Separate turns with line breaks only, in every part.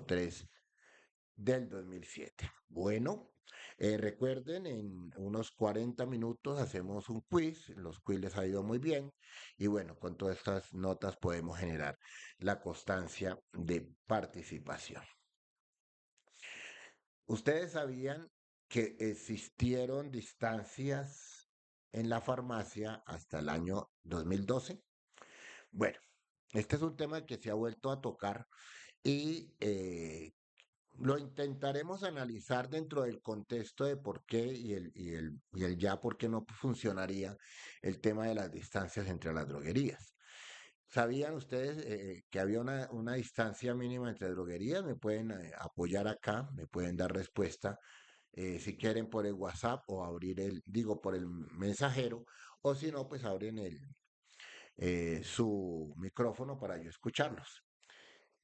03 del 2007. Bueno, recuerden, en unos 40 minutos hacemos un quiz, los quiz les ha ido muy bien y bueno, con todas estas notas podemos generar la constancia de participación. ¿Ustedes sabían que existieron distancias en la farmacia hasta el año 2012? Bueno, este es un tema que se ha vuelto a tocar y lo intentaremos analizar dentro del contexto de por qué y el ya por qué no funcionaría el tema de las distancias entre las droguerías. ¿Sabían ustedes que había una distancia mínima entre droguerías? Me pueden apoyar acá, me pueden dar respuesta si quieren por el WhatsApp o abrir digo, por el mensajero, o si no, pues abren su micrófono para yo escucharlos.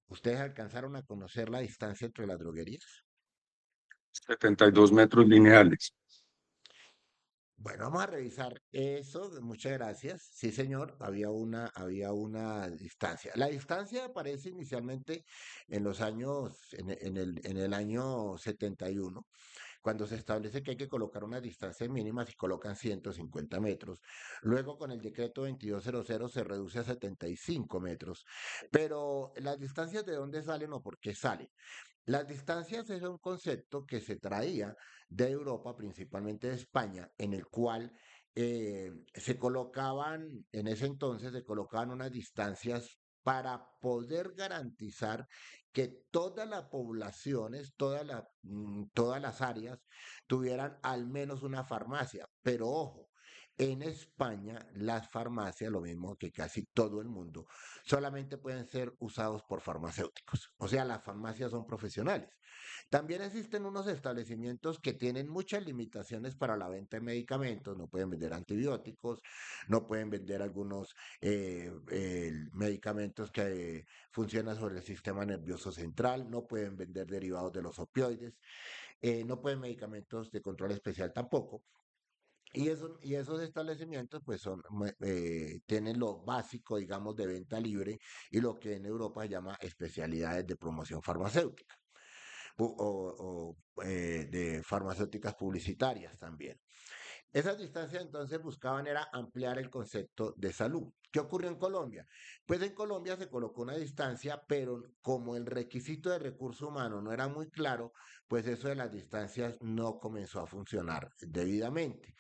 ¿Ustedes alcanzaron a conocer la distancia entre las droguerías?
72 metros lineales.
Bueno, vamos a revisar eso. Muchas gracias. Sí, señor, había una distancia. La distancia aparece inicialmente en el año 71, cuando se establece que hay que colocar unas distancias mínimas y colocan 150 metros. Luego, con el decreto 2200 se reduce a 75 metros. Pero las distancias, ¿de dónde salen o por qué salen? Las distancias es un concepto que se traía de Europa, principalmente de España, en el cual se colocaban, en ese entonces se colocaban unas distancias para poder garantizar que todas las poblaciones, todas las áreas tuvieran al menos una farmacia. Pero ojo, en España las farmacias, lo mismo que casi todo el mundo, solamente pueden ser usados por farmacéuticos. O sea, las farmacias son profesionales. También existen unos establecimientos que tienen muchas limitaciones para la venta de medicamentos. No pueden vender antibióticos, no pueden vender algunos medicamentos que funcionan sobre el sistema nervioso central, no pueden vender derivados de los opioides, no pueden medicamentos de control especial tampoco. Y esos establecimientos pues tienen lo básico, digamos, de venta libre y lo que en Europa se llama especialidades de promoción farmacéutica de farmacéuticas publicitarias también. Esas distancias entonces buscaban era ampliar el concepto de salud. ¿Qué ocurrió en Colombia? Pues en Colombia se colocó una distancia, pero como el requisito de recurso humano no era muy claro, pues eso de las distancias no comenzó a funcionar debidamente.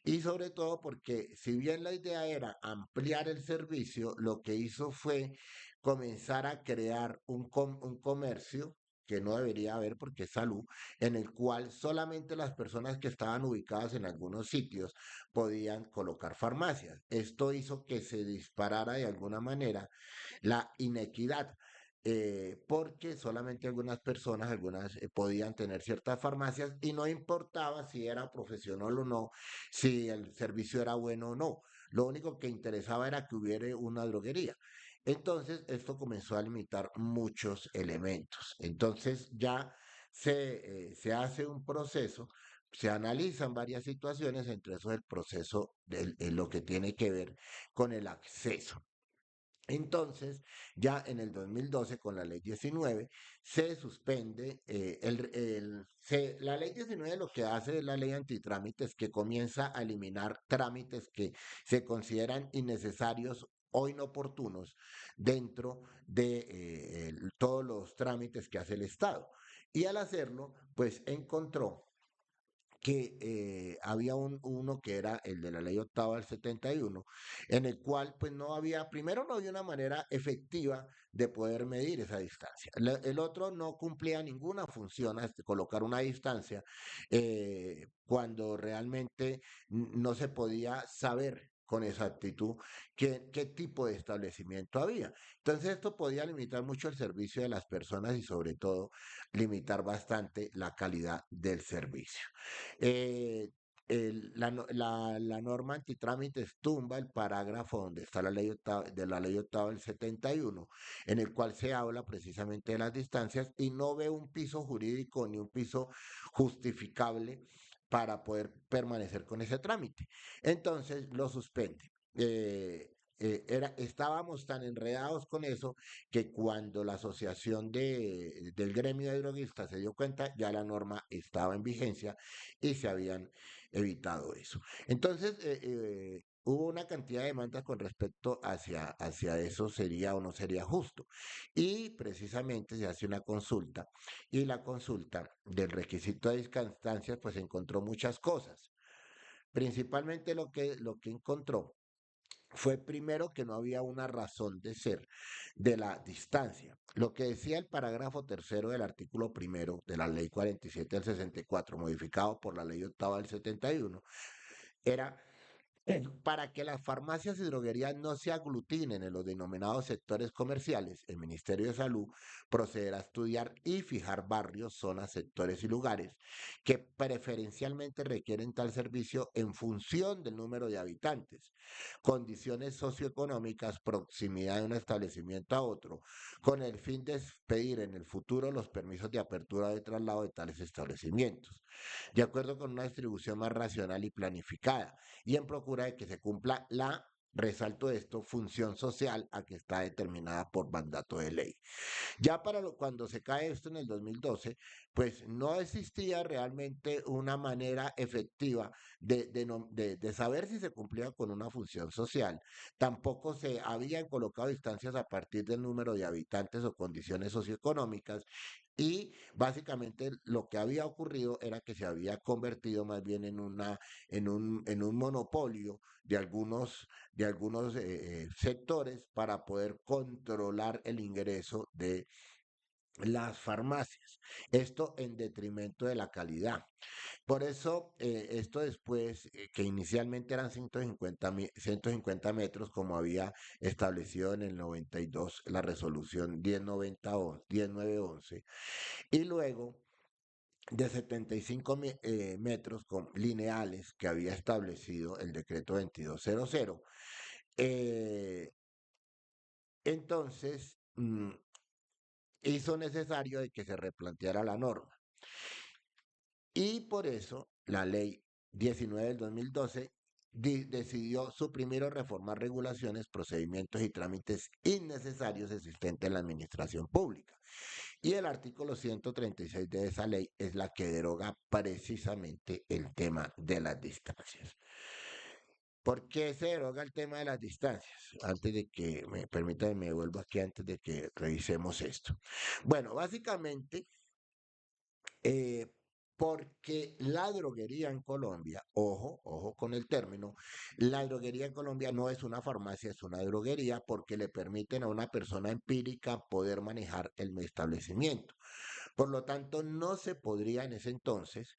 Y sobre todo porque si bien la idea era ampliar el servicio, lo que hizo fue comenzar a crear un comercio que no debería haber porque es salud, en el cual solamente las personas que estaban ubicadas en algunos sitios podían colocar farmacias. Esto hizo que se disparara de alguna manera la inequidad. Porque solamente algunas podían tener ciertas farmacias y no importaba si era profesional o no, si el servicio era bueno o no. Lo único que interesaba era que hubiera una droguería. Entonces, esto comenzó a limitar muchos elementos. Entonces, ya se hace un proceso, se analizan varias situaciones, entre eso el proceso de lo que tiene que ver con el acceso. Entonces, ya en el 2012, con la ley 19, se suspende, la ley 19 lo que hace es la ley antitrámites que comienza a eliminar trámites que se consideran innecesarios o inoportunos dentro de todos los trámites que hace el Estado. Y al hacerlo, pues encontró que había uno que era el de la ley octava del 71, en el cual pues primero no había una manera efectiva de poder medir esa distancia. El otro no cumplía ninguna función hasta colocar una distancia cuando realmente no se podía saber con exactitud qué tipo de establecimiento había. Entonces esto podía limitar mucho el servicio de las personas y sobre todo limitar bastante la calidad del servicio. Eh, la norma antitrámites tumba el parágrafo donde está la ley octava del 71, en el cual se habla precisamente de las distancias y no ve un piso jurídico ni un piso justificable para poder permanecer con ese trámite. Entonces lo suspende. estábamos tan enredados con eso que cuando la asociación del gremio de droguistas se dio cuenta, ya la norma estaba en vigencia y se habían evitado eso. Entonces, hubo una cantidad de demandas con respecto hacia eso sería o no sería justo. Y precisamente se hace una consulta y la consulta del requisito de distancias pues encontró muchas cosas. Principalmente lo que encontró fue primero que no había una razón de ser de la distancia. Lo que decía el parágrafo tercero del artículo primero de la ley 47 del 64, modificado por la ley octava del 71, era para que las farmacias y droguerías no se aglutinen en los denominados sectores comerciales, el Ministerio de Salud procederá a estudiar y fijar barrios, zonas, sectores y lugares que preferencialmente requieren tal servicio en función del número de habitantes, condiciones socioeconómicas, proximidad de un establecimiento a otro, con el fin de expedir en el futuro los permisos de apertura o de traslado de tales establecimientos, de acuerdo con una distribución más racional y planificada y en procura de que se cumpla la, resalto esto, función social a que está determinada por mandato de ley. Ya cuando se cae esto en el 2012, pues no existía realmente una manera efectiva de saber si se cumplía con una función social. Tampoco se habían colocado distancias a partir del número de habitantes o condiciones socioeconómicas y básicamente lo que había ocurrido era que se había convertido más bien en un monopolio de algunos sectores para poder controlar el ingreso de las farmacias. Esto en detrimento de la calidad. Por eso, esto después, que inicialmente eran 150 metros, como había establecido en el 92 la resolución 10911, y luego de 75 metros lineales que había establecido el decreto 2200. eh, entonces, hizo necesario de que se replanteara la norma. Y por eso la ley 19 del 2012 decidió suprimir o reformar regulaciones, procedimientos y trámites innecesarios existentes en la administración pública. Y el artículo 136 de esa ley es la que deroga precisamente el tema de las distancias. ¿Por qué se deroga el tema de las distancias? Antes de que me permitan, me vuelvo aquí antes de que revisemos esto. Bueno, básicamente, eh, porque la droguería en Colombia, ojo, ojo con el término, la droguería en Colombia no es una farmacia, es una droguería porque le permiten a una persona empírica poder manejar el establecimiento. Por lo tanto, no se podría en ese entonces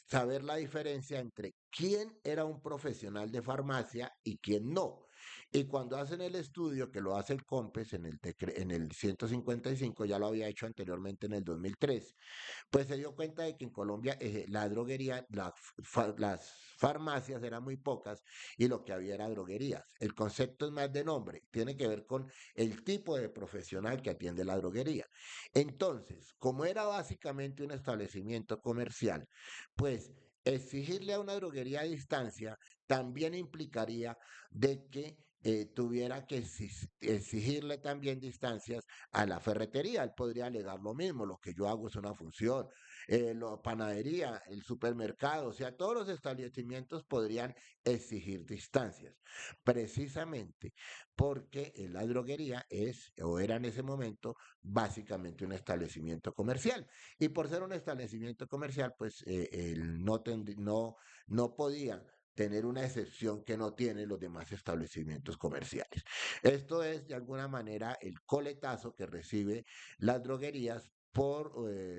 saber la diferencia entre quién era un profesional de farmacia y quién no. Y cuando hacen el estudio, que lo hace el COMPES en el 155, ya lo había hecho anteriormente en el 2003, pues se dio cuenta de que en Colombia la droguería, las farmacias eran muy pocas y lo que había era droguerías. El concepto es más de nombre, tiene que ver con el tipo de profesional que atiende la droguería. Entonces, como era básicamente un establecimiento comercial, pues exigirle a una droguería a distancia también implicaría de que tuviera que exigirle también distancias a la ferretería. Él podría alegar lo mismo, lo que yo hago es una función. La panadería, el supermercado, o sea, todos los establecimientos podrían exigir distancias, precisamente porque la droguería es o era en ese momento básicamente un establecimiento comercial. Y por ser un establecimiento comercial, pues él no podía tener una excepción que no tienen los demás establecimientos comerciales. Esto es de alguna manera el coletazo que recibe las droguerías por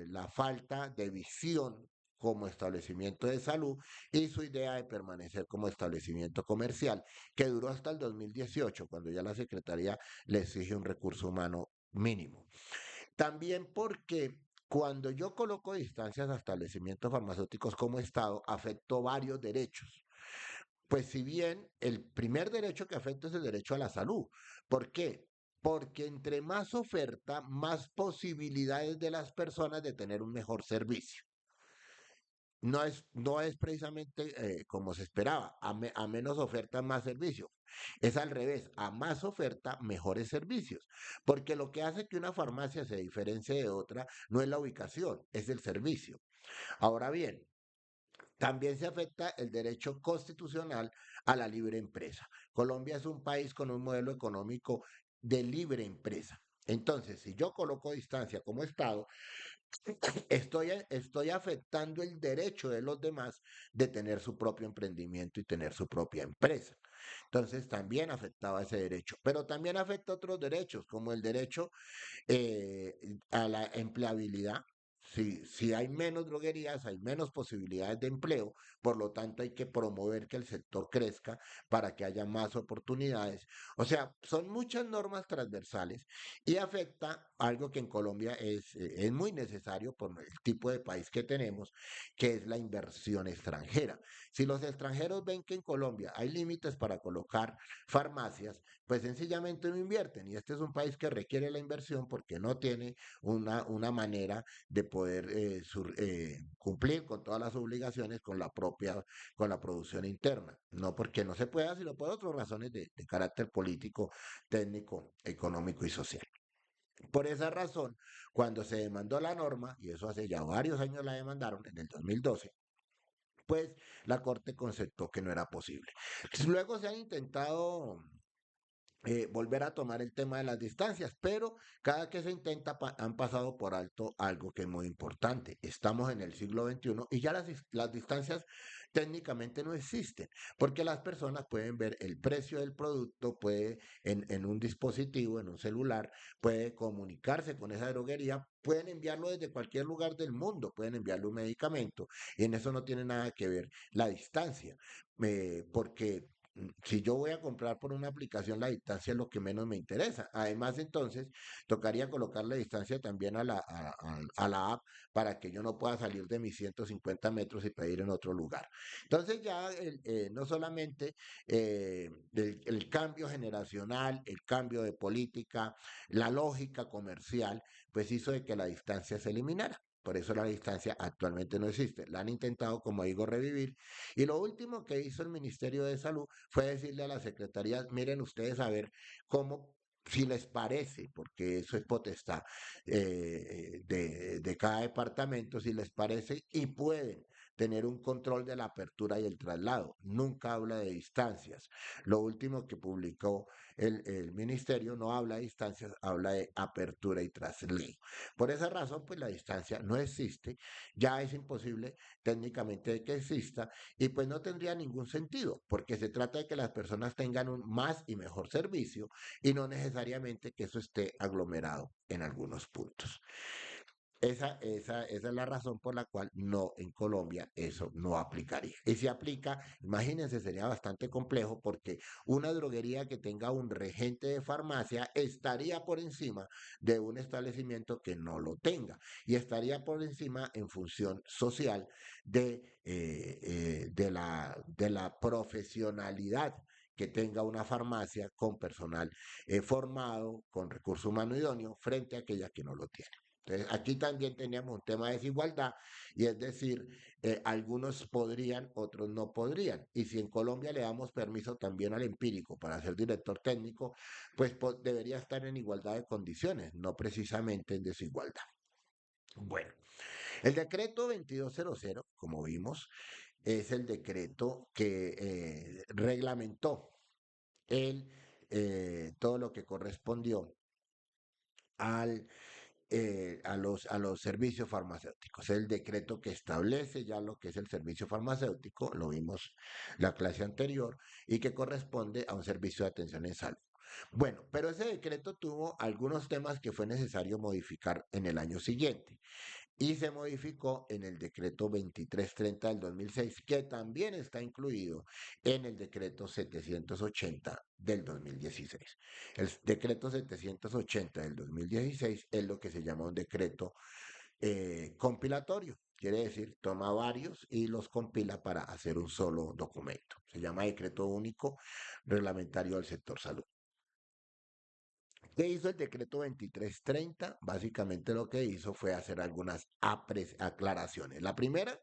la falta de visión como establecimiento de salud y su idea de permanecer como establecimiento comercial, que duró hasta el 2018, cuando ya la Secretaría le exige un recurso humano mínimo. También porque cuando yo coloco distancias a establecimientos farmacéuticos como Estado, afecto varios derechos. Pues si bien el primer derecho que afecta es el derecho a la salud. ¿Por qué? Porque entre más oferta, más posibilidades de las personas de tener un mejor servicio. no es precisamente como se esperaba, a menos oferta, más servicios. Es al revés, a más oferta, mejores servicios. Porque lo que hace que una farmacia se diferencie de otra no es la ubicación, es el servicio. Ahora bien, también se afecta el derecho constitucional a la libre empresa. Colombia es un país con un modelo económico de libre empresa. Entonces, si yo coloco distancia como Estado, estoy afectando el derecho de los demás de tener su propio emprendimiento y tener su propia empresa. Entonces, también afectaba ese derecho, pero también afecta otros derechos, como el derecho a la empleabilidad. Si hay menos droguerías, hay menos posibilidades de empleo, por lo tanto hay que promover que el sector crezca para que haya más oportunidades. O sea, son muchas normas transversales y afecta algo que en Colombia es muy necesario por el tipo de país que tenemos, que es la inversión extranjera. Si los extranjeros ven que en Colombia hay límites para colocar farmacias, pues sencillamente no invierten. Y este es un país que requiere la inversión porque no tiene una manera de poder cumplir con todas las obligaciones con la producción interna. No porque no se pueda, sino por otras razones de carácter político, técnico, económico y social. Por esa razón, cuando se demandó la norma, y eso hace ya varios años la demandaron, en el 2012, pues la Corte constató que no era posible. Luego se han intentado volver a tomar el tema de las distancias, pero cada que se intenta han pasado por alto algo que es muy importante. Estamos en el siglo XXI y ya las distancias técnicamente no existen, porque las personas pueden ver el precio del producto, puede en un dispositivo, en un celular, puede comunicarse con esa droguería, pueden enviarlo desde cualquier lugar del mundo, pueden enviarle un medicamento y en eso no tiene nada que ver la distancia, porque si yo voy a comprar por una aplicación, la distancia es lo que menos me interesa. Además, entonces, tocaría colocar la distancia también a la app para que yo no pueda salir de mis 150 metros y pedir en otro lugar. Entonces, ya no solamente el cambio generacional, el cambio de política, la lógica comercial, pues hizo de que la distancia se eliminara. Por eso la distancia actualmente no existe. La han intentado, como digo, revivir. Y lo último que hizo el Ministerio de Salud fue decirle a las secretarías, miren ustedes a ver cómo, si les parece, porque eso es potestad de cada departamento, si les parece y pueden tener un control de la apertura y el traslado. Nunca habla de distancias. Lo último que publicó el ministerio no habla de distancias, habla de apertura y traslado. Por esa razón, pues la distancia no existe, ya es imposible técnicamente de que exista y pues no tendría ningún sentido, porque se trata de que las personas tengan un más y mejor servicio y no necesariamente que eso esté aglomerado en algunos puntos. Esa es la razón por la cual no en Colombia eso no aplicaría. Y si aplica, imagínense, sería bastante complejo porque una droguería que tenga un regente de farmacia estaría por encima de un establecimiento que no lo tenga y estaría por encima en función social de la profesionalidad que tenga una farmacia con personal formado, con recurso humano idóneo, frente a aquella que no lo tiene. Entonces, aquí también teníamos un tema de desigualdad y es decir, algunos podrían, otros no podrían. Y si en Colombia le damos permiso también al empírico para ser director técnico, pues debería estar en igualdad de condiciones, no precisamente en desigualdad. Bueno, el decreto 2200, como vimos, es el decreto que reglamentó todo lo que correspondió al a los servicios farmacéuticos. El decreto que establece ya lo que es el servicio farmacéutico, lo vimos la clase anterior, y que corresponde a un servicio de atención en salud. Bueno, pero ese decreto tuvo algunos temas que fue necesario modificar en el año siguiente y se modificó en el decreto 2330 del 2006, que también está incluido en el decreto 780 del 2016. El decreto 780 del 2016 es lo que se llama un decreto compilatorio. Quiere decir, toma varios y los compila para hacer un solo documento. Se llama decreto único reglamentario del sector salud. ¿Qué hizo el decreto 2330? Básicamente lo que hizo fue hacer algunas aclaraciones. La primera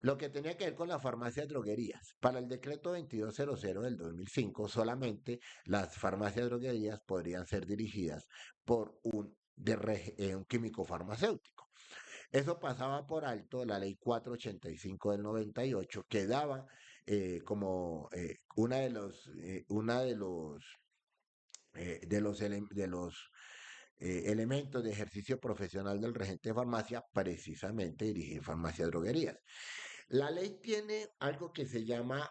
lo que tenía que ver con las farmacias droguerías. Para el decreto 2200 del 2005, solamente las farmacias droguerías podrían ser dirigidas por un químico farmacéutico. Eso pasaba por alto la ley 485 del 98, que daba como una de los elementos de ejercicio profesional del regente de farmacia, precisamente dirigir farmacias droguerías. La ley tiene algo que llama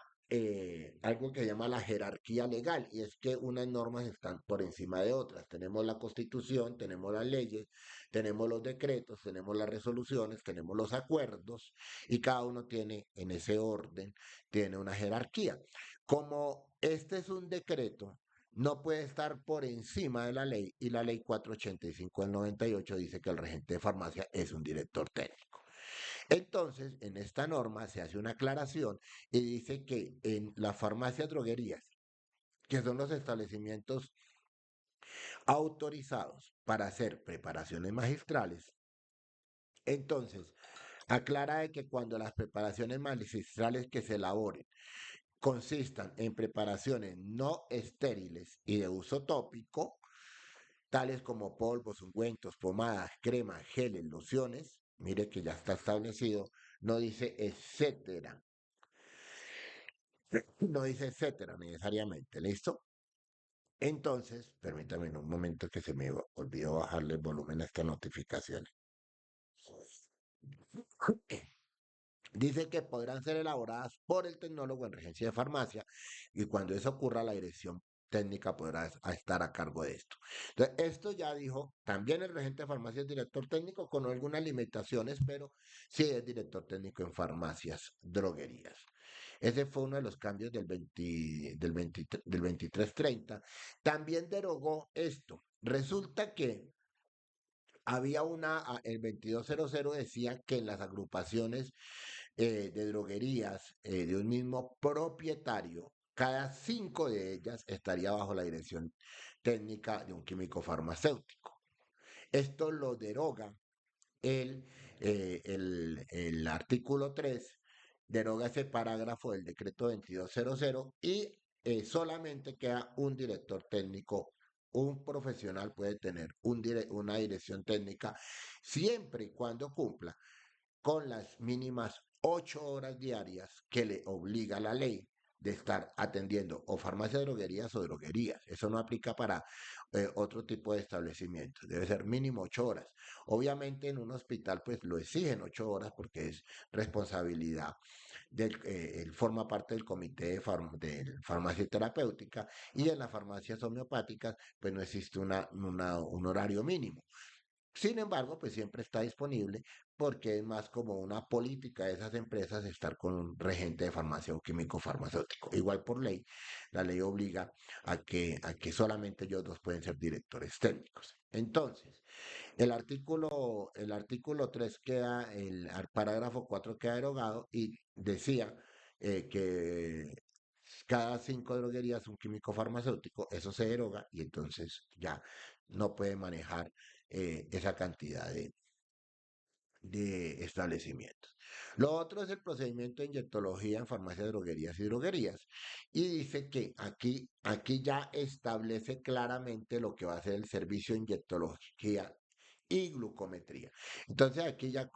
la jerarquía legal, y es que unas normas están por encima de otras. Tenemos la Constitución, tenemos las leyes, tenemos los decretos, tenemos las resoluciones, tenemos los acuerdos, y cada uno tiene, en ese orden, tiene una jerarquía. Como este es un decreto, no puede estar por encima de la ley, y la ley 485 del 98 dice que el regente de farmacia es un director técnico. Entonces, en esta norma se hace una aclaración y dice que en las farmacias droguerías, que son los establecimientos autorizados para hacer preparaciones magistrales, entonces aclara de que cuando las preparaciones magistrales que se elaboren consistan en preparaciones no estériles y de uso tópico, tales como polvos, ungüentos, pomadas, cremas, geles, lociones, mire que ya está establecido, no dice etcétera. No dice etcétera necesariamente, ¿listo? Entonces, permítame en un momento que se me olvidó bajarle el volumen a esta notificación. Dice que podrán ser elaboradas por el tecnólogo en regencia de farmacia, y cuando eso ocurra, la dirección técnica podrá estar a cargo de esto. Entonces, esto ya dijo, también el regente de farmacia es director técnico con algunas limitaciones, pero sí es director técnico en farmacias, droguerías. Ese fue uno de los cambios del 2330. También derogó esto. Resulta que el 2200 decía que en las agrupaciones de droguerías de un mismo propietario, cada 5 de ellas estaría bajo la dirección técnica de un químico farmacéutico. Esto lo deroga el artículo 3, deroga ese parágrafo del decreto 2200, y solamente queda un director técnico. Un profesional puede tener una dirección técnica siempre y cuando cumpla con las mínimas 8 horas diarias que le obliga la ley de estar atendiendo o farmacias, droguerías o droguerías. Eso no aplica para otro tipo de establecimientos. Debe ser mínimo 8 horas. Obviamente en un hospital pues lo exigen 8 horas porque es responsabilidad él forma parte del comité de farmacia terapéutica, y en las farmacias homeopáticas pues no existe un horario mínimo. Sin embargo, pues siempre está disponible porque es más como una política de esas empresas estar con un regente de farmacia o químico farmacéutico. Igual por ley, la ley obliga a que solamente ellos dos pueden ser directores técnicos. Entonces, el artículo 3 queda, el parágrafo 4 queda derogado, y decía que cada 5 droguerías un químico farmacéutico, eso se deroga y entonces ya no puede manejar esa cantidad de establecimientos. Lo otro es el procedimiento de inyectología en farmacias, droguerías y droguerías. Y dice que aquí ya establece claramente lo que va a ser el servicio de inyectología y glucometría. Entonces aquí ya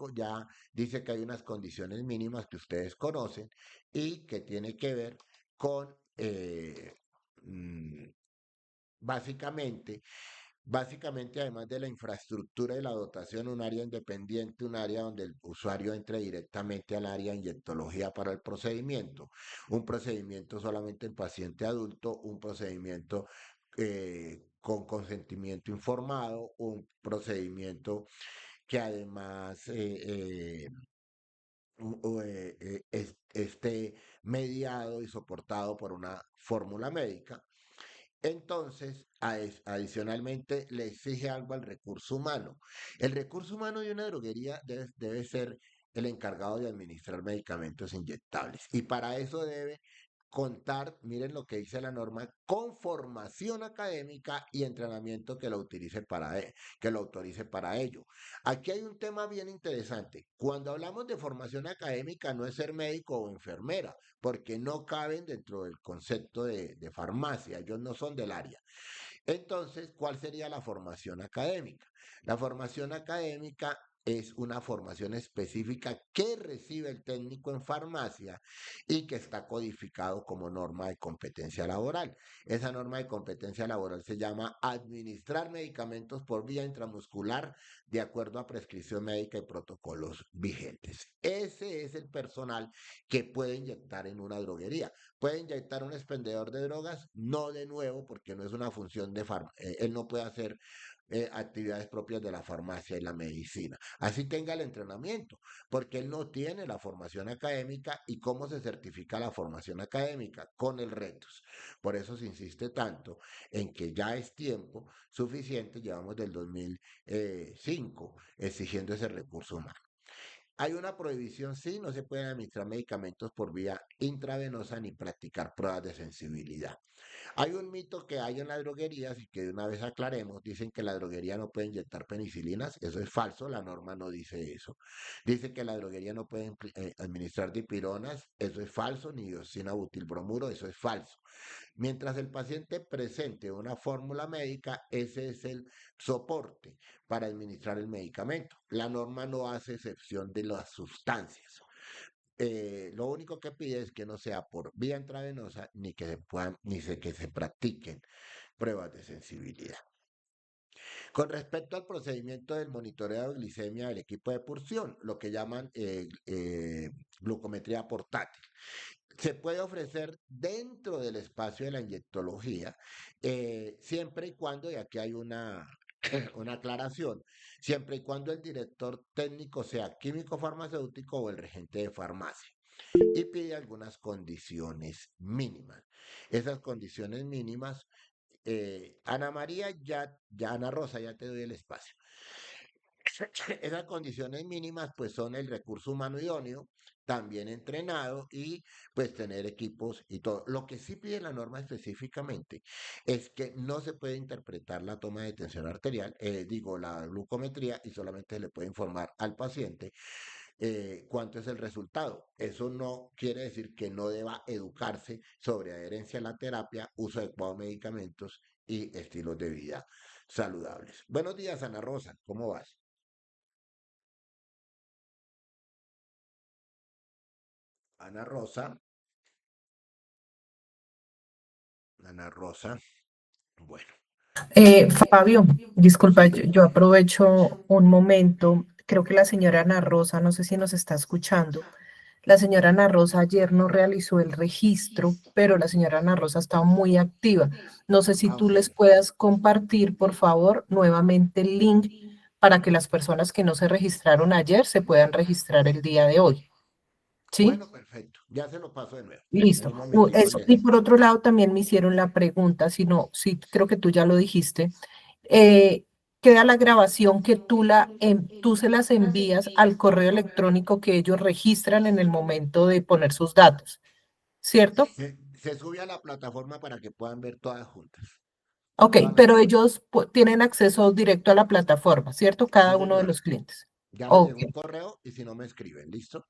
dice que hay unas condiciones mínimas que ustedes conocen y que tiene que ver con mm, básicamente Básicamente, además de la infraestructura y la dotación, un área independiente, un área donde el usuario entre directamente al área de inyectología para el procedimiento, un procedimiento solamente en paciente adulto, un procedimiento con consentimiento informado, un procedimiento que además esté mediado y soportado por una fórmula médica. Entonces, adicionalmente, le exige algo al recurso humano. El recurso humano de una droguería debe ser el encargado de administrar medicamentos inyectables, y para eso debe contar, miren lo que dice la norma, con formación académica y entrenamiento que lo utilice que lo autorice para ello. Aquí hay un tema bien interesante. Cuando hablamos de formación académica, no es ser médico o enfermera, porque no caben dentro del concepto de farmacia, ellos no son del área. Entonces, ¿cuál sería la formación académica? La formación académica es una formación específica que recibe el técnico en farmacia y que está codificado como norma de competencia laboral. Esa norma de competencia laboral se llama administrar medicamentos por vía intramuscular de acuerdo a prescripción médica y protocolos vigentes. Ese es el personal que puede inyectar en una droguería. ¿Puede inyectar un expendedor de drogas? No de nuevo, porque no es una función de él no puede hacer actividades propias de la farmacia y la medicina. Así tenga el entrenamiento, porque él no tiene la formación académica. ¿Y cómo se certifica la formación académica? Con el retos. Por eso se insiste tanto en que ya es tiempo suficiente, llevamos del 2005 exigiendo ese recurso humano. Hay una prohibición, sí, no se pueden administrar medicamentos por vía intravenosa ni practicar pruebas de sensibilidad. Hay un mito que hay en las droguerías y que de una vez aclaremos, dicen que la droguería no puede inyectar penicilinas, eso es falso, la norma no dice eso. Dice que la droguería no puede administrar dipironas, eso es falso, ni dioxina-butilbromuro, eso es falso. Mientras el paciente presente una fórmula médica, ese es el soporte para administrar el medicamento. La norma no hace excepción de las sustancias. Lo único que pide es que no sea por vía intravenosa ni que se puedan, que se practiquen pruebas de sensibilidad. Con respecto al procedimiento del monitoreo de glicemia del equipo de pulsión, lo que llaman glucometría portátil, se puede ofrecer dentro del espacio de la inyectología, siempre y cuando, y aquí hay una aclaración, siempre y cuando el director técnico sea químico farmacéutico o el regente de farmacia. Y pide algunas condiciones mínimas. Esas condiciones mínimas, Ana María, Ana Rosa, ya te doy el espacio. Esas condiciones mínimas pues son el recurso humano idóneo, también entrenado y pues tener equipos y todo. Lo que sí pide la norma específicamente es que no se puede interpretar la toma de tensión arterial, digo la glucometría, y solamente le puede informar al paciente cuánto es el resultado. Eso no quiere decir que no deba educarse sobre adherencia a la terapia, uso adecuado de medicamentos y estilos de vida saludables. Buenos días, Ana Rosa, ¿cómo vas? Ana Rosa, Ana Rosa, bueno.
Fabio, disculpa, yo aprovecho un momento. Creo que la señora Ana Rosa, no sé si nos está escuchando. La señora Ana Rosa ayer no realizó el registro, pero la señora Ana Rosa estaba muy activa. No sé si
Ah,
tú les
bueno.
puedas compartir, por favor, nuevamente el link para que las personas que no se registraron ayer se puedan registrar el día de hoy. ¿Sí?
Bueno, perfecto. Ya se lo paso de nuevo. En
Listo.
un momentico
Eso. Y
llegué.
por otro lado, también me hicieron la pregunta, si no, sí, creo que tú ya lo dijiste. eh, Queda la grabación que tú se las envías al correo electrónico que ellos registran en el momento de poner sus datos, ¿cierto?
Se sube a la plataforma para que puedan ver todas juntas.
Ok,
Todas las
pero
pruebas.
ellos tienen acceso directo a la plataforma, ¿cierto?
Sí,
Cada uno de
señora.
los clientes.
Ya les
Ok,
llegó un correo y si no me escriben, ¿listo?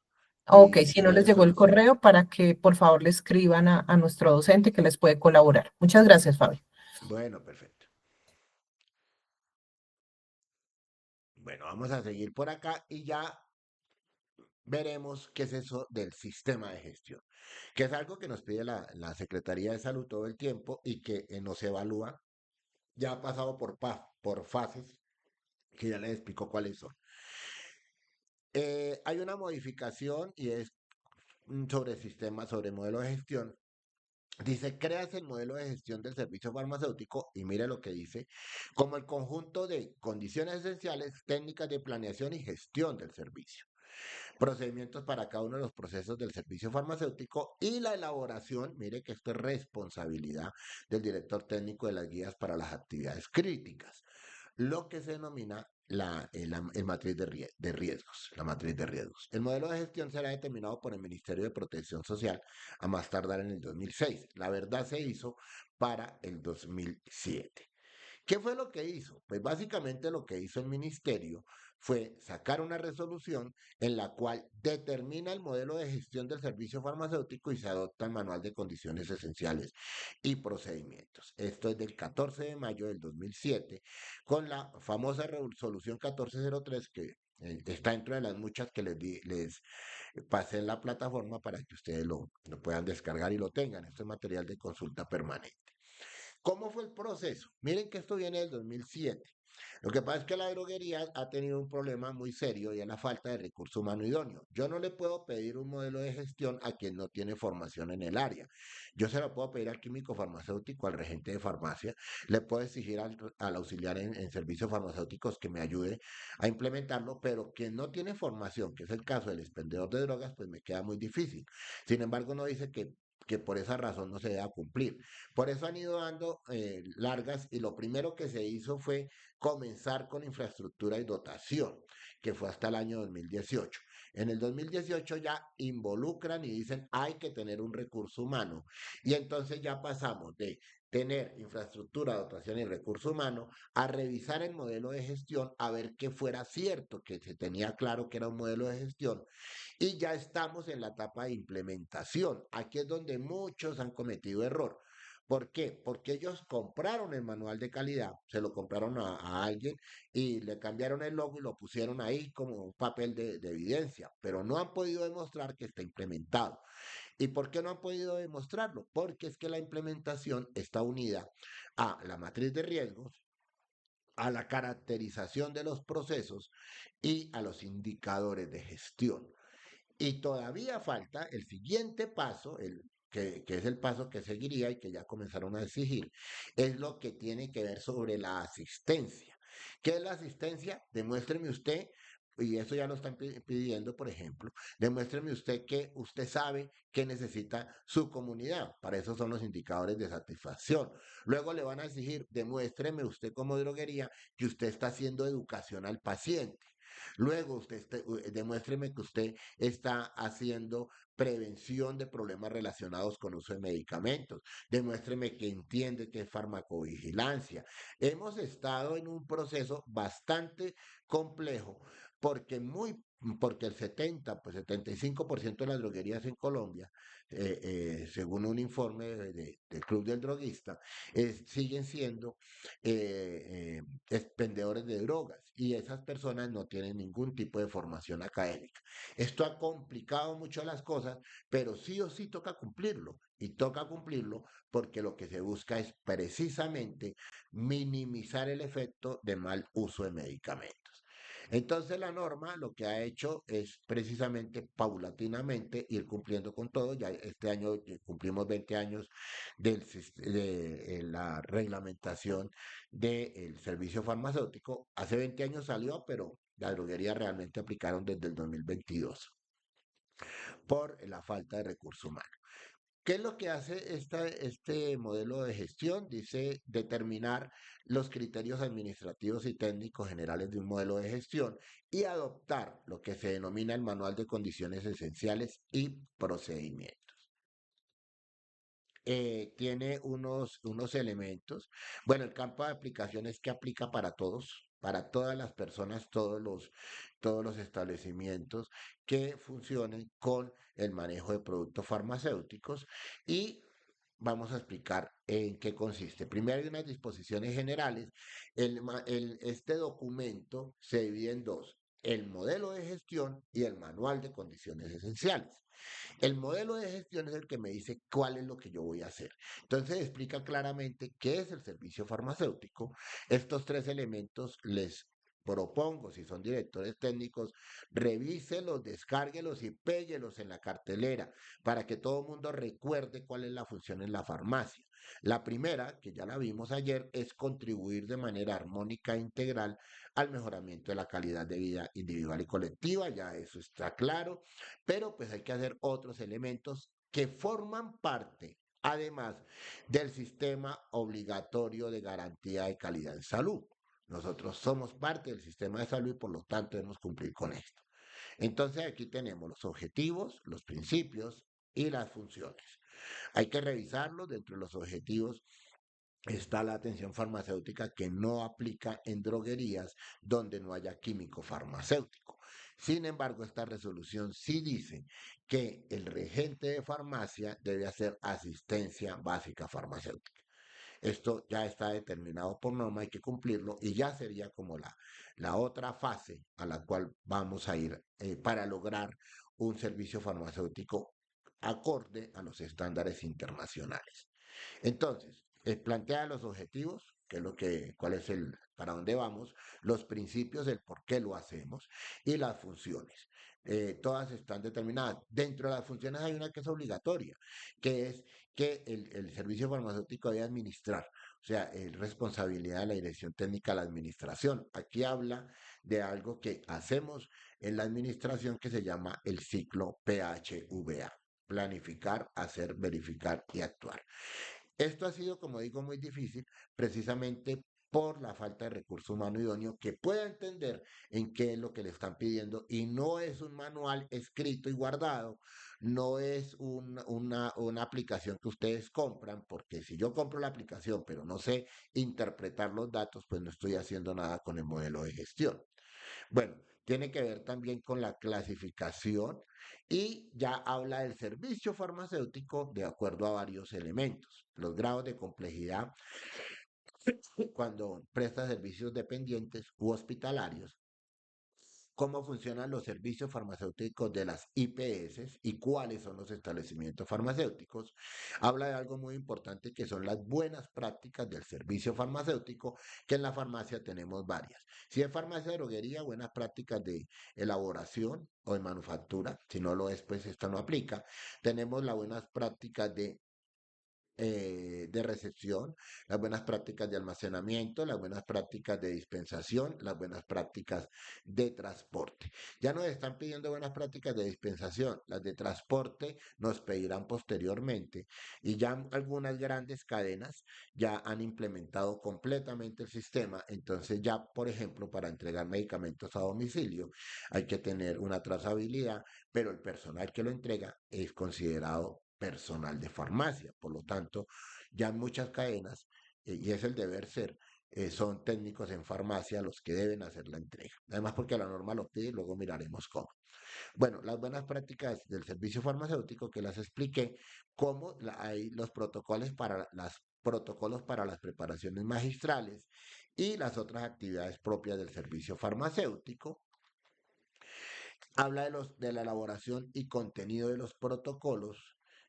ok,
Y
si no
yo
les
les
llegó el
soluciono.
correo para que por favor le escriban a nuestro docente que les puede colaborar. Muchas gracias, Fabio.
Bueno, perfecto. Bueno, vamos a seguir por acá y ya veremos qué es eso del sistema de gestión, que es algo que nos pide la Secretaría de Salud todo el tiempo y que nos evalúa. Ya ha pasado por fases, que ya les explico cuáles son. Hay una modificación y es sobre sistema, sobre modelo de gestión. Dice, creas el modelo de gestión del servicio farmacéutico y mire lo que dice, como el conjunto de condiciones esenciales, técnicas de planeación y gestión del servicio, procedimientos para cada uno de los procesos del servicio farmacéutico y la elaboración, mire que esto es responsabilidad del director técnico de las guías para las actividades críticas, lo que se denomina el matriz de riesgos, la matriz de riesgos. El modelo de gestión será determinado por el Ministerio de Protección Social a más tardar en el 2006. La verdad se hizo para el 2007. ¿Qué fue lo que hizo? Pues básicamente lo que hizo el ministerio fue sacar una resolución en la cual determina el modelo de gestión del servicio farmacéutico y se adopta el manual de condiciones esenciales y procedimientos. Esto es del 14 de mayo del 2007, con la famosa resolución 1403 que está dentro de las muchas que les pasé en la plataforma para que ustedes lo puedan descargar y lo tengan. Esto es material de consulta permanente. ¿Cómo fue el proceso? Miren que esto viene del 2007. Lo que pasa es que la droguería ha tenido un problema muy serio y es la falta de recurso humano idóneo. Yo no le puedo pedir un modelo de gestión a quien no tiene formación en el área. Yo se lo puedo pedir al químico farmacéutico, al regente de farmacia, le puedo exigir al auxiliar en servicios farmacéuticos que me ayude a implementarlo, pero quien no tiene formación, que es el caso del expendedor de drogas, pues me queda muy difícil. Sin embargo, no dice que por esa razón no se deba cumplir. Por eso han ido dando largas y lo primero que se hizo fue comenzar con infraestructura y dotación, que fue hasta el año 2018. En el 2018 ya involucran y dicen hay que tener un recurso humano. Y entonces ya pasamos de tener infraestructura, dotación y recurso humano a revisar el modelo de gestión, a ver que fuera cierto, que se tenía claro que era un modelo de gestión y ya estamos en la etapa de implementación. Aquí es donde muchos han cometido error. ¿Por qué? Porque ellos compraron el manual de calidad, se lo compraron a alguien y le cambiaron el logo y lo pusieron ahí como un papel de evidencia, pero no han podido demostrar que está implementado. ¿Y por qué no han podido demostrarlo? Porque es que la implementación está unida a la matriz de riesgos, a la caracterización de los procesos y a los indicadores de gestión. Y todavía falta el siguiente paso, que es el paso que seguiría y que ya comenzaron a exigir, es lo que tiene que ver sobre la asistencia. ¿Qué es la asistencia? Demuéstreme usted, y eso ya lo están pidiendo, por ejemplo, demuéstreme usted que usted sabe que necesita su comunidad. Para eso son los indicadores de satisfacción. Luego le van a exigir, demuéstreme usted como droguería que usted está haciendo educación al paciente. Luego, demuéstreme que usted está haciendo prevención de problemas relacionados con uso de medicamentos. Demuéstreme que entiende que es farmacovigilancia. Hemos estado en un proceso bastante complejo porque porque el 70, pues 75% de las droguerías en Colombia, según un informe del Club del Droguista, siguen siendo expendedores de drogas y esas personas no tienen ningún tipo de formación académica. Esto ha complicado mucho las cosas, pero sí o sí toca cumplirlo. Y toca cumplirlo porque lo que se busca es precisamente minimizar el efecto de mal uso de medicamentos. Entonces la norma lo que ha hecho es precisamente paulatinamente ir cumpliendo con todo. Ya este año cumplimos 20 años de la reglamentación del servicio farmacéutico. Hace 20 años salió, pero la droguería realmente aplicaron desde el 2022 por la falta de recursos humanos. ¿Qué es lo que hace este modelo de gestión? Dice determinar los criterios administrativos y técnicos generales de un modelo de gestión y adoptar lo que se denomina el manual de condiciones esenciales y procedimientos. Tiene unos elementos. Bueno, el campo de aplicación es que aplica para todos, para todas las personas, todos los establecimientos que funcionen con el manejo de productos farmacéuticos y vamos a explicar en qué consiste. Primero hay unas disposiciones generales. Este documento se divide en dos, el modelo de gestión y el manual de condiciones esenciales. El modelo de gestión es el que me dice cuál es lo que yo voy a hacer. Entonces explica claramente qué es el servicio farmacéutico. Estos tres elementos les propongo, si son directores técnicos, revíselos, descárguelos y péguelos en la cartelera para que todo el mundo recuerde cuál es la función en la farmacia. La primera, que ya la vimos ayer, es contribuir de manera armónica e integral al mejoramiento de la calidad de vida individual y colectiva, ya eso está claro, pero pues hay que hacer otros elementos que forman parte, además del sistema obligatorio de garantía de calidad en salud. Nosotros somos parte del sistema de salud y por lo tanto debemos cumplir con esto. Entonces aquí tenemos los objetivos, los principios y las funciones. Hay que revisarlos. Dentro de los objetivos está la atención farmacéutica que no aplica en droguerías donde no haya químico farmacéutico. Sin embargo, esta resolución sí dice que el regente de farmacia debe hacer asistencia básica farmacéutica. Esto ya está determinado por norma, hay que cumplirlo y ya sería como la otra fase a la cual vamos a ir para lograr un servicio farmacéutico acorde a los estándares internacionales. Entonces, plantea los objetivos, que es lo que, cuál es el, para dónde vamos, los principios, el por qué lo hacemos y las funciones. Todas están determinadas. Dentro de las funciones hay una que es obligatoria, que es que el servicio farmacéutico debe administrar, o sea, es responsabilidad de la dirección técnica de la administración. Aquí habla de algo que hacemos en la administración que se llama el ciclo PHVA. Planificar, hacer, verificar y actuar. Esto ha sido, como digo, muy difícil precisamente por la falta de recurso humano idóneo que pueda entender en qué es lo que le están pidiendo y no es un manual escrito y guardado, no es una aplicación que ustedes compran, porque si yo compro la aplicación pero no sé interpretar los datos, pues no estoy haciendo nada con el modelo de gestión. Bueno, tiene que ver también con la clasificación y ya habla del servicio farmacéutico de acuerdo a varios elementos. Los grados de complejidad cuando presta servicios dependientes u hospitalarios, cómo funcionan los servicios farmacéuticos de las IPS y cuáles son los establecimientos farmacéuticos. Habla de algo muy importante que son las buenas prácticas del servicio farmacéutico, que en la farmacia tenemos varias. Si es farmacia de droguería, buenas prácticas de elaboración o de manufactura, si no lo es, pues esto no aplica. Tenemos las buenas prácticas de recepción, las buenas prácticas de almacenamiento, las buenas prácticas de dispensación, las buenas prácticas de transporte. Ya nos están pidiendo buenas prácticas de dispensación, las de transporte nos pedirán posteriormente y ya algunas grandes cadenas ya han implementado completamente el sistema, entonces ya, por ejemplo, para entregar medicamentos a domicilio hay que tener una trazabilidad, pero el personal que lo entrega es considerado personal de farmacia. Por lo tanto, ya en muchas cadenas, y es el deber ser, son técnicos en farmacia los que deben hacer la entrega. Además, porque la norma lo pide, luego miraremos cómo. Bueno, las buenas prácticas del servicio farmacéutico que las expliqué, cómo hay los protocolos para las preparaciones magistrales y las otras actividades propias del servicio farmacéutico. Habla de la elaboración y contenido de los protocolos.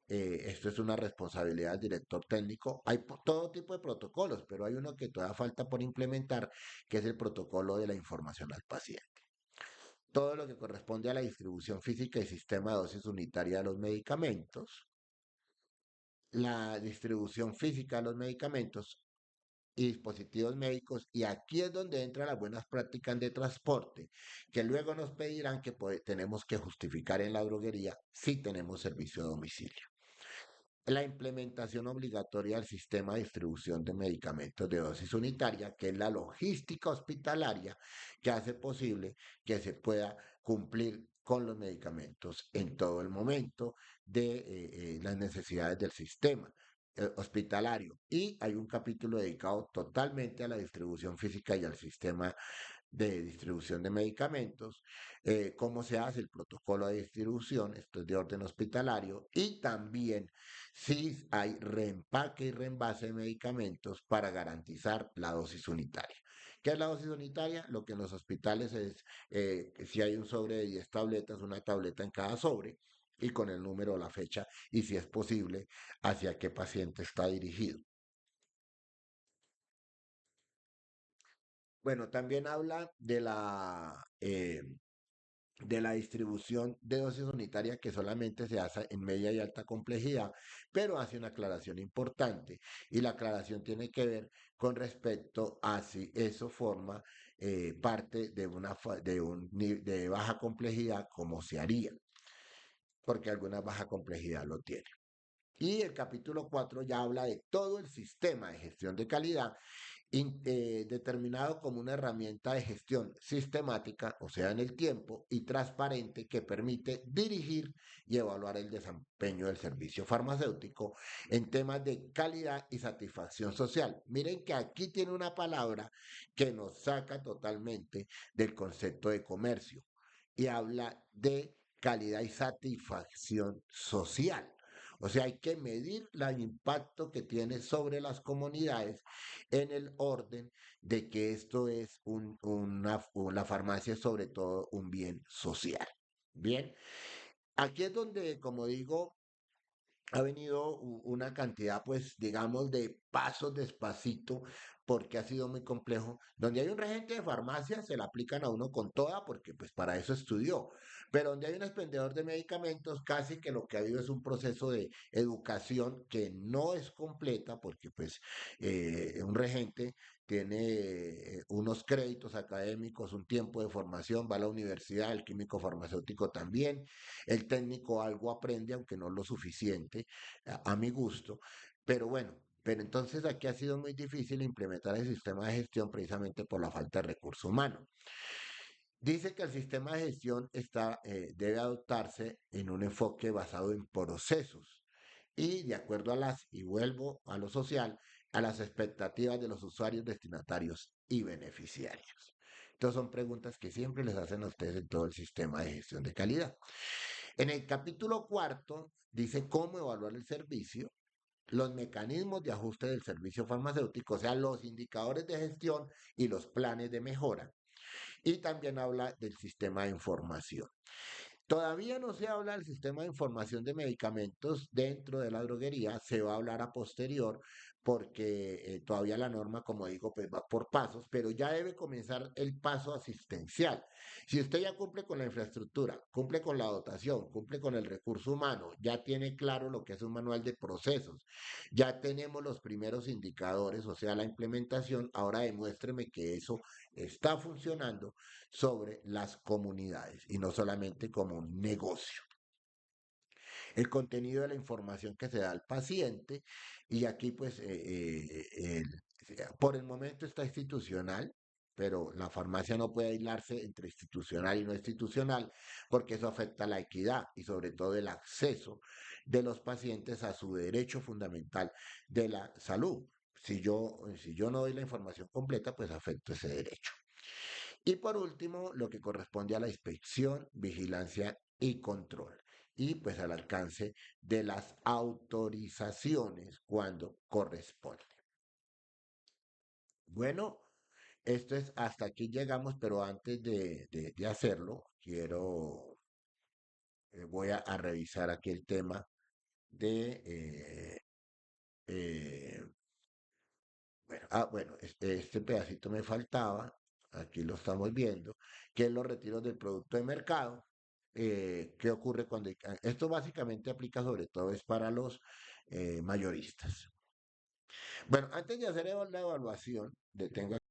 Esto es una responsabilidad del director técnico. Hay todo tipo de protocolos, pero hay uno que todavía falta por implementar, que es el protocolo de la información al paciente. Todo lo que corresponde a la distribución física y sistema de dosis unitaria de los medicamentos, la distribución física de los medicamentos y dispositivos médicos, y aquí es donde entran las buenas prácticas de transporte, que luego nos pedirán que tenemos que justificar en la droguería si tenemos servicio a domicilio. La implementación obligatoria del sistema de distribución de medicamentos de dosis unitaria, que es la logística hospitalaria que hace posible que se pueda cumplir con los medicamentos en todo el momento de las necesidades del sistema hospitalario. Y hay un capítulo dedicado totalmente a la distribución física y al sistema de distribución de medicamentos, cómo se hace el protocolo de distribución, esto es de orden hospitalario, y también si hay reempaque y reemvase de medicamentos para garantizar la dosis unitaria. ¿Qué es la dosis unitaria? Lo que en los hospitales es, si hay un sobre de 10 tabletas, una tableta en cada sobre y con el número, la fecha y si es posible, hacia qué paciente está dirigido. Bueno, también habla de la distribución de dosis unitarias que solamente se hace en media y alta complejidad, pero hace una aclaración importante y la aclaración tiene que ver con respecto a si eso forma parte de de baja complejidad, como se haría, porque alguna baja complejidad lo tiene. Y el capítulo 4 ya habla de todo el sistema de gestión de calidad determinado como una herramienta de gestión sistemática, o sea, en el tiempo, y transparente que permite dirigir y evaluar el desempeño del servicio farmacéutico en temas de calidad y satisfacción social. Miren que aquí tiene una palabra que nos saca totalmente del concepto de comercio y habla de calidad y satisfacción social. O sea, hay que medir el impacto que tiene sobre las comunidades en el orden de que esto es la farmacia es sobre todo un bien social. Bien, aquí es donde, como digo, ha venido una cantidad, pues, digamos, de pasos despacito, porque ha sido muy complejo. Donde hay un regente de farmacia, se la aplican a uno con toda, porque pues para eso estudió. Pero donde hay un expendedor de medicamentos, casi que lo que ha habido es un proceso de educación que no es completa, porque pues un regente tiene unos créditos académicos, un tiempo de formación, va a la universidad, el químico farmacéutico también, el técnico algo aprende, aunque no lo suficiente, a mi gusto, pero bueno, pero entonces aquí ha sido muy difícil implementar el sistema de gestión precisamente por la falta de recurso humano. Dice que el sistema de gestión debe adoptarse en un enfoque basado en procesos y de acuerdo y vuelvo a lo social, a las expectativas de los usuarios, destinatarios y beneficiarios. Entonces son preguntas que siempre les hacen a ustedes en todo el sistema de gestión de calidad. En el capítulo cuarto dice cómo evaluar el servicio, los mecanismos de ajuste del servicio farmacéutico, o sea, los indicadores de gestión y los planes de mejora. Y también habla del sistema de información. Todavía no se habla del sistema de información de medicamentos dentro de la droguería, se va a hablar a posterior porque todavía la norma, como digo, pues va por pasos, pero ya debe comenzar el paso asistencial. Si usted ya cumple con la infraestructura, cumple con la dotación, cumple con el recurso humano, ya tiene claro lo que es un manual de procesos, ya tenemos los primeros indicadores, o sea, la implementación, ahora demuéstreme que eso está funcionando sobre las comunidades y no solamente como un negocio. El contenido de la información que se da al paciente y aquí pues por el momento está institucional, pero la farmacia no puede aislarse entre institucional y no institucional porque eso afecta la equidad y sobre todo el acceso de los pacientes a su derecho fundamental de la salud. Si yo no doy la información completa, pues afecto ese derecho. Y por último, lo que corresponde a la inspección, vigilancia y control. Y pues al alcance de las autorizaciones cuando corresponde. Bueno, esto es hasta aquí llegamos, pero antes de hacerlo, voy a revisar aquí el tema de eh, bueno, este pedacito me faltaba, aquí lo estamos viendo, que es los retiros del producto de mercado. ¿Qué ocurre cuando esto básicamente aplica sobre todo es para los mayoristas? Bueno, antes de hacer la evaluación, detengo